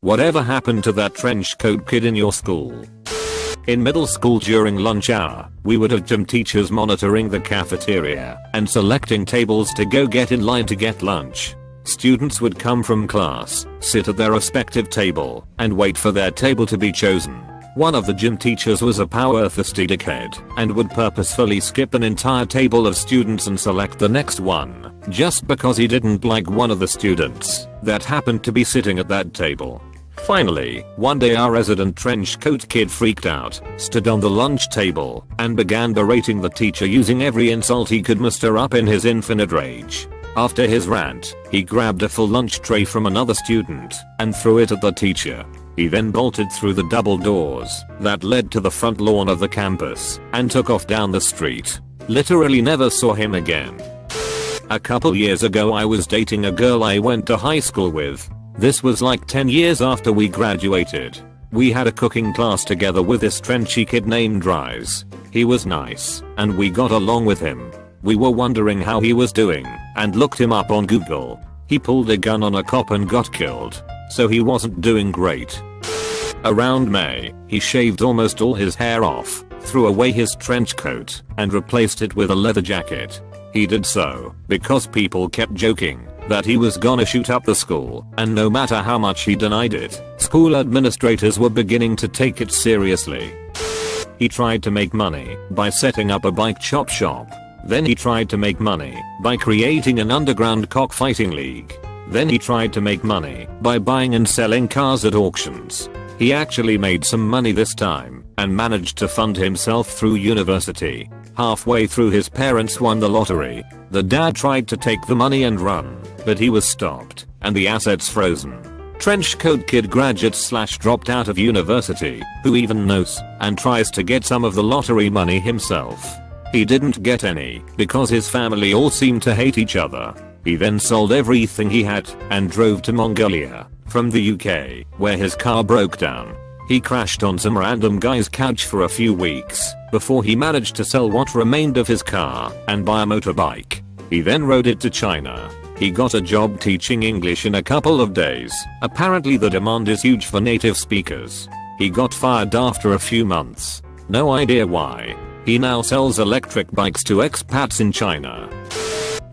Whatever happened to that trench coat kid in your school? In middle school during lunch hour, we would have gym teachers monitoring the cafeteria and selecting tables to go get in line to get lunch. Students would come from class, sit at their respective table, and wait for their table to be chosen. One of the gym teachers was a power-thirsty dickhead and would purposefully skip an entire table of students and select the next one, just because he didn't like one of the students that happened to be sitting at that table. Finally, one day our resident trench coat kid freaked out, stood on the lunch table, and began berating the teacher using every insult he could muster up in his infinite rage. After his rant, he grabbed a full lunch tray from another student and threw it at the teacher. He then bolted through the double doors that led to the front lawn of the campus and took off down the street. Literally never saw him again. A couple years ago I was dating a girl I went to high school with. This was like 10 years after we graduated. We had a cooking class together with this trenchy kid named Rise. He was nice, and we got along with him. We were wondering how he was doing, and looked him up on Google. He pulled a gun on a cop and got killed, so he wasn't doing great. Around May, he shaved almost all his hair off, threw away his trench coat, and replaced it with a leather jacket. He did so because people kept joking that he was gonna shoot up the school, and no matter how much he denied it, school administrators were beginning to take it seriously. He tried to make money by setting up a bike chop shop. Then he tried to make money by creating an underground cockfighting league. Then he tried to make money by buying and selling cars at auctions. He actually made some money this time and managed to fund himself through university. Halfway through his parents won the lottery. The dad tried to take the money and run, but he was stopped and the assets frozen. Trench coat kid graduate / dropped out of university, who even knows and tries to get some of the lottery money himself. He didn't get any because his family all seemed to hate each other. He then sold everything he had and drove to Mongolia from the UK, where his car broke down. He crashed on some random guy's couch for a few weeks before he managed to sell what remained of his car and buy a motorbike. He then rode it to China. He got a job teaching English in a couple of days. Apparently the demand is huge for native speakers. He got fired after a few months. No idea why. He now sells electric bikes to expats in China.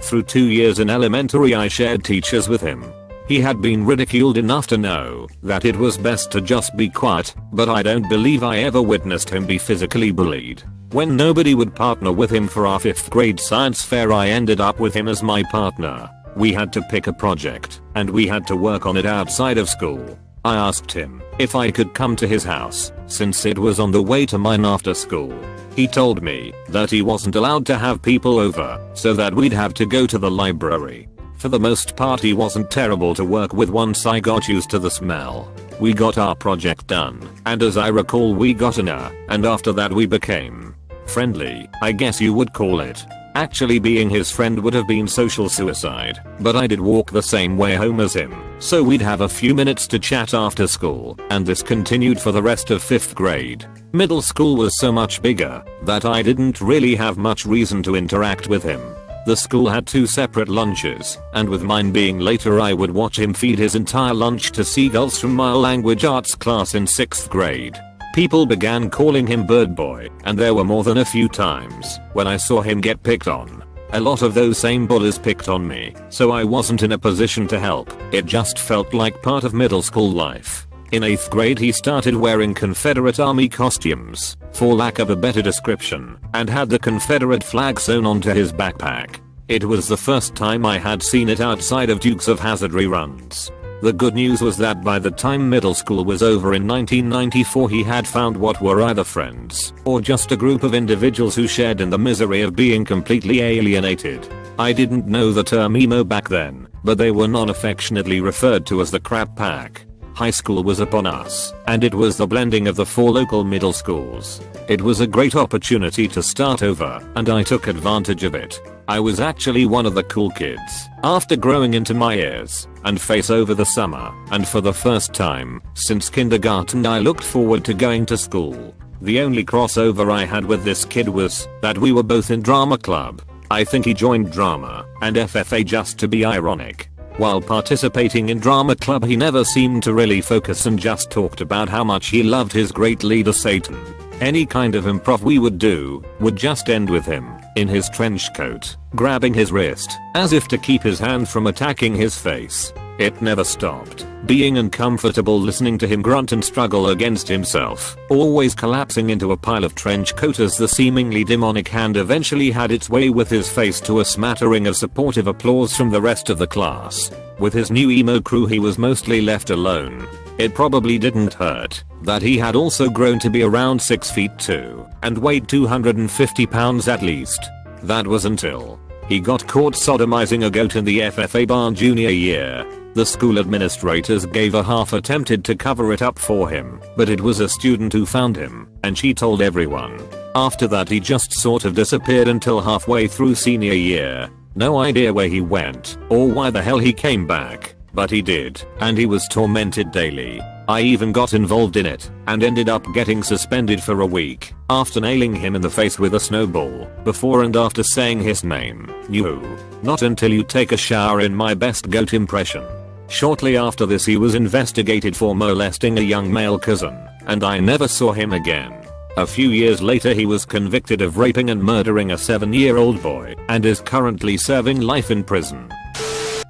Through 2 years in elementary I shared teachers with him. He had been ridiculed enough to know that it was best to just be quiet, but I don't believe I ever witnessed him be physically bullied. When nobody would partner with him for our 5th grade science fair, I ended up with him as my partner. We had to pick a project, and we had to work on it outside of school. I asked him if I could come to his house, since it was on the way to mine after school. He told me that he wasn't allowed to have people over, so that we'd have to go to the library. For the most part he wasn't terrible to work with once I got used to the smell. We got our project done, and as I recall we got an A, and after that we became friendly, I guess you would call it. Actually being his friend would have been social suicide, but I did walk the same way home as him, so we'd have a few minutes to chat after school, and this continued for the rest of 5th grade. Middle school was so much bigger that I didn't really have much reason to interact with him. The school had 2 separate lunches, and with mine being later I would watch him feed his entire lunch to seagulls from my language arts class in 6th grade. People began calling him Bird Boy, and there were more than a few times when I saw him get picked on. A lot of those same bullies picked on me, so I wasn't in a position to help. It just felt like part of middle school life. In 8th grade he started wearing Confederate Army costumes, for lack of a better description, and had the Confederate flag sewn onto his backpack. It was the first time I had seen it outside of Dukes of Hazzard reruns. The good news was that by the time middle school was over in 1994 he had found what were either friends or just a group of individuals who shared in the misery of being completely alienated. I didn't know the term emo back then, but they were non-affectionately referred to as the crap pack. High school was upon us, and it was the blending of the 4 local middle schools. It was a great opportunity to start over, and I took advantage of it. I was actually one of the cool kids after growing into my ears and face over the summer, and for the first time since kindergarten I looked forward to going to school. The only crossover I had with this kid was that we were both in drama club. I think he joined drama and FFA just to be ironic. While participating in drama club he never seemed to really focus and just talked about how much he loved his great leader Satan. Any kind of improv we would do would just end with him, in his trench coat, grabbing his wrist, as if to keep his hand from attacking his face. It never stopped. Being uncomfortable listening to him grunt and struggle against himself, always collapsing into a pile of trench coat as the seemingly demonic hand eventually had its way with his face to a smattering of supportive applause from the rest of the class. With his new emo crew he was mostly left alone. It probably didn't hurt that he had also grown to be around 6 feet 2 and weighed 250 pounds at least. That was until he got caught sodomizing a goat in the FFA bar junior year. The school administrators gave a half attempted to cover it up for him, but it was a student who found him, and she told everyone. After that he just sort of disappeared until halfway through senior year. No idea where he went, or why the hell he came back, but he did, and he was tormented daily. I even got involved in it, and ended up getting suspended for a week, after nailing him in the face with a snowball, before and after saying his name. No. Not until you take a shower in my best goat impression. Shortly after this he was investigated for molesting a young male cousin, and I never saw him again. A few years later he was convicted of raping and murdering a 7-year-old boy, and is currently serving life in prison.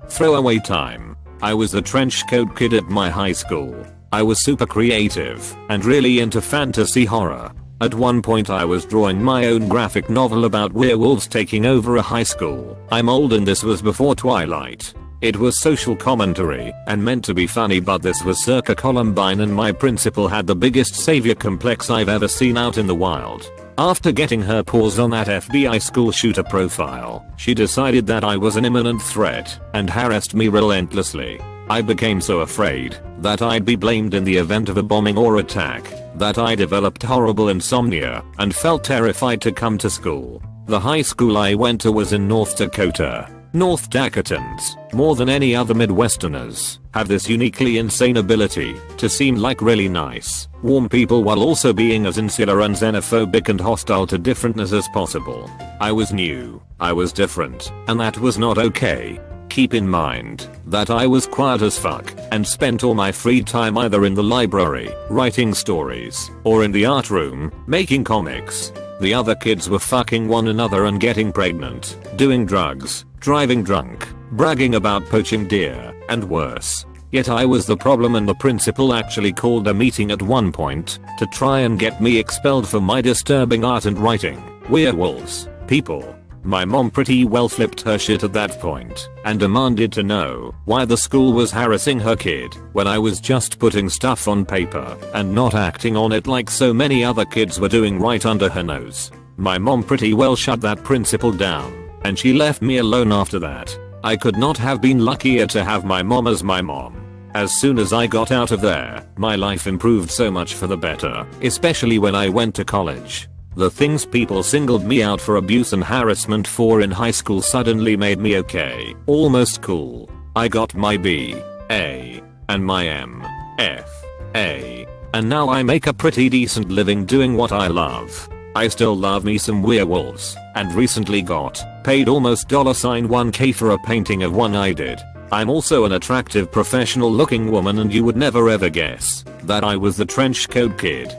Throwaway time. I was the trench coat kid at my high school. I was super creative, and really into fantasy horror. At one point I was drawing my own graphic novel about werewolves taking over a high school. I'm old and this was before Twilight. It was social commentary and meant to be funny, but this was circa Columbine and my principal had the biggest savior complex I've ever seen out in the wild. After getting her paws on that FBI school shooter profile, she decided that I was an imminent threat and harassed me relentlessly. I became so afraid that I'd be blamed in the event of a bombing or attack that I developed horrible insomnia and felt terrified to come to school. The high school I went to was in North Dakota. North Dakotans, more than any other Midwesterners, have this uniquely insane ability to seem like really nice, warm people while also being as insular and xenophobic and hostile to differentness as possible. I was new, I was different, and that was not okay. Keep in mind that I was quiet as fuck and spent all my free time either in the library, writing stories, or in the art room, making comics. The other kids were fucking one another and getting pregnant, doing drugs, driving drunk, bragging about poaching deer, and worse. Yet I was the problem, and the principal actually called a meeting at one point to try and get me expelled for my disturbing art and writing. Werewolves, people. My mom pretty well flipped her shit at that point and demanded to know why the school was harassing her kid when I was just putting stuff on paper and not acting on it like so many other kids were doing right under her nose. My mom pretty well shut that principal down, and she left me alone after that. I could not have been luckier to have my mom as my mom. As soon as I got out of there, my life improved so much for the better, especially when I went to college. The things people singled me out for abuse and harassment for in high school suddenly made me okay, almost cool. I got my B, A, and my M, F, A, and now I make a pretty decent living doing what I love. I still love me some werewolves, and recently got paid almost $1K for a painting of one I did. I'm also an attractive professional looking woman, and you would never ever guess that I was the trench coat kid.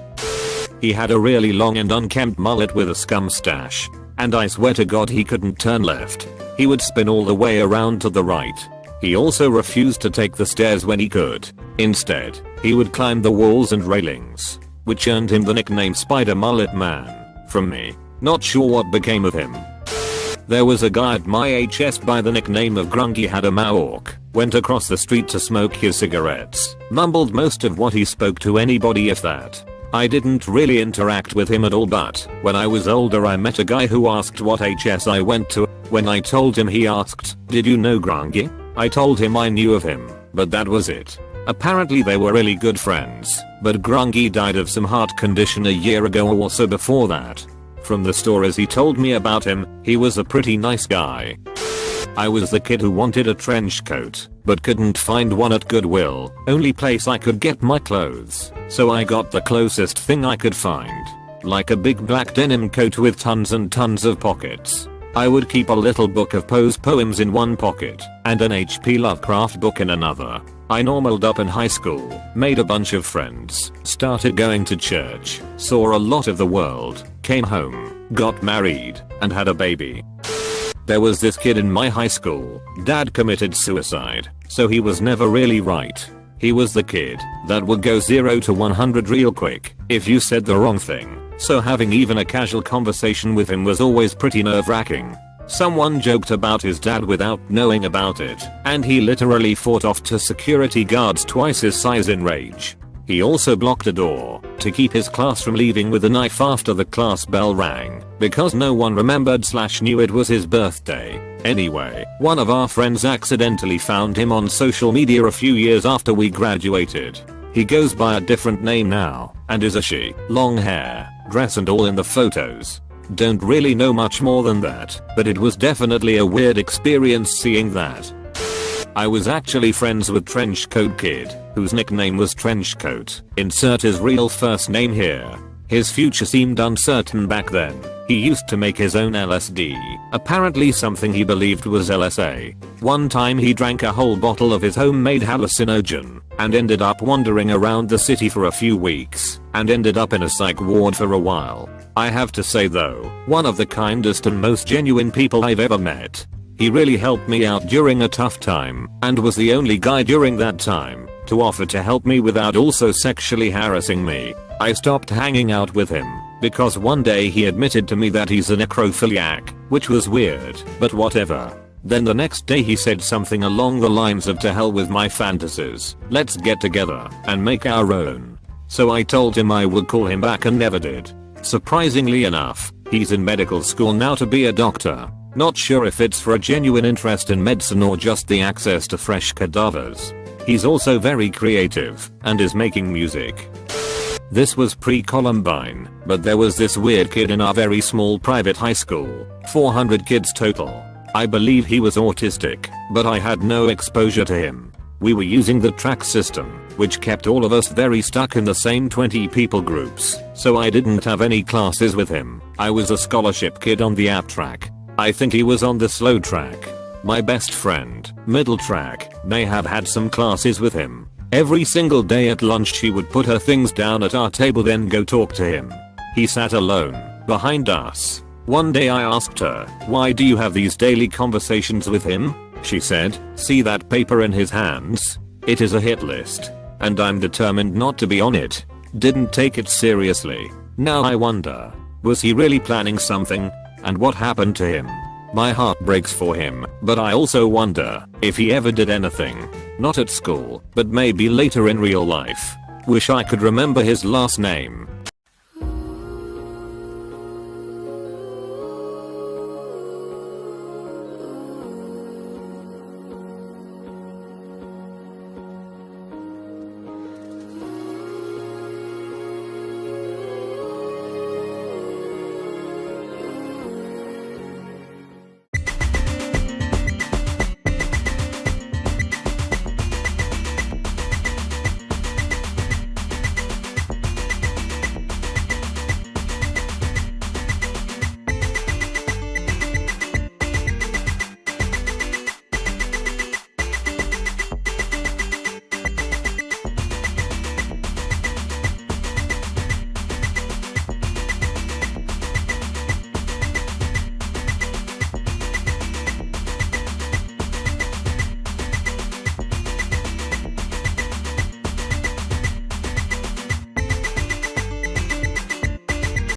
He had a really long and unkempt mullet with a scum stash, and I swear to God he couldn't turn left. He would spin all the way around to the right. He also refused to take the stairs when he could. Instead, he would climb the walls and railings, which earned him the nickname Spider Mullet Man from me. Not sure what became of him. There was a guy at my HS by the nickname of Grungy, had a mohawk, went across the street to smoke his cigarettes, mumbled most of what he spoke to anybody if that. I didn't really interact with him at all, but when I was older I met a guy who asked what HS I went to. When I told him, he asked, "Did you know Grungy?" I told him I knew of him, but that was it. Apparently they were really good friends, but Grungy died of some heart condition a year ago or so before that. From the stories he told me about him, he was a pretty nice guy. I was the kid who wanted a trench coat, but couldn't find one at Goodwill, only place I could get my clothes, so I got the closest thing I could find. Like a big black denim coat with tons and tons of pockets. I would keep a little book of Poe's poems in one pocket and an H.P. Lovecraft book in another. I normaled up in high school, made a bunch of friends, started going to church, saw a lot of the world, came home, got married, and had a baby. There was this kid in my high school, dad committed suicide, so he was never really right. He was the kid that would go 0 to 100 real quick if you said the wrong thing, so having even a casual conversation with him was always pretty nerve-wracking. Someone joked about his dad without knowing about it, and he literally fought off to security guards twice his size in rage. He also blocked a door to keep his class from leaving with a knife after the class bell rang, because no one remembered/knew it was his birthday. Anyway, one of our friends accidentally found him on social media a few years after we graduated. He goes by a different name now, and is a she, long hair, dress and all in the photos. Don't really know much more than that, but it was definitely a weird experience seeing that. I was actually friends with Trenchcoat Kid, whose nickname was Trenchcoat. Insert his real first name here. His future seemed uncertain back then. He used to make his own LSD, apparently something he believed was LSA. One time he drank a whole bottle of his homemade hallucinogen, and ended up wandering around the city for a few weeks, and ended up in a psych ward for a while. I have to say though, one of the kindest and most genuine people I've ever met. He really helped me out during a tough time, and was the only guy during that time to offer to help me without also sexually harassing me. I stopped hanging out with him because one day he admitted to me that he's a necrophiliac, which was weird, but whatever. Then the next day he said something along the lines of "to hell with my fantasies, let's get together and make our own." So I told him I would call him back and never did. Surprisingly enough, he's in medical school now to be a doctor. Not sure if it's for a genuine interest in medicine or just the access to fresh cadavers. He's also very creative and is making music. This was pre-Columbine, but there was this weird kid in our very small private high school, 400 kids total. I believe he was autistic, but I had no exposure to him. We were using the track system, which kept all of us very stuck in the same 20 people groups, so I didn't have any classes with him. I was a scholarship kid on the app track. I think he was on the slow track. My best friend, middle track, may have had some classes with him. Every single day at lunch she would put her things down at our table then go talk to him. He sat alone, behind us. One day I asked her, "Why do you have these daily conversations with him?" She said, "See that paper in his hands? It is a hit list. And I'm determined not to be on it." Didn't take it seriously. Now I wonder, was he really planning something? And what happened to him? My heart breaks for him, but I also wonder if he ever did anything. Not at school, but maybe later in real life. Wish I could remember his last name.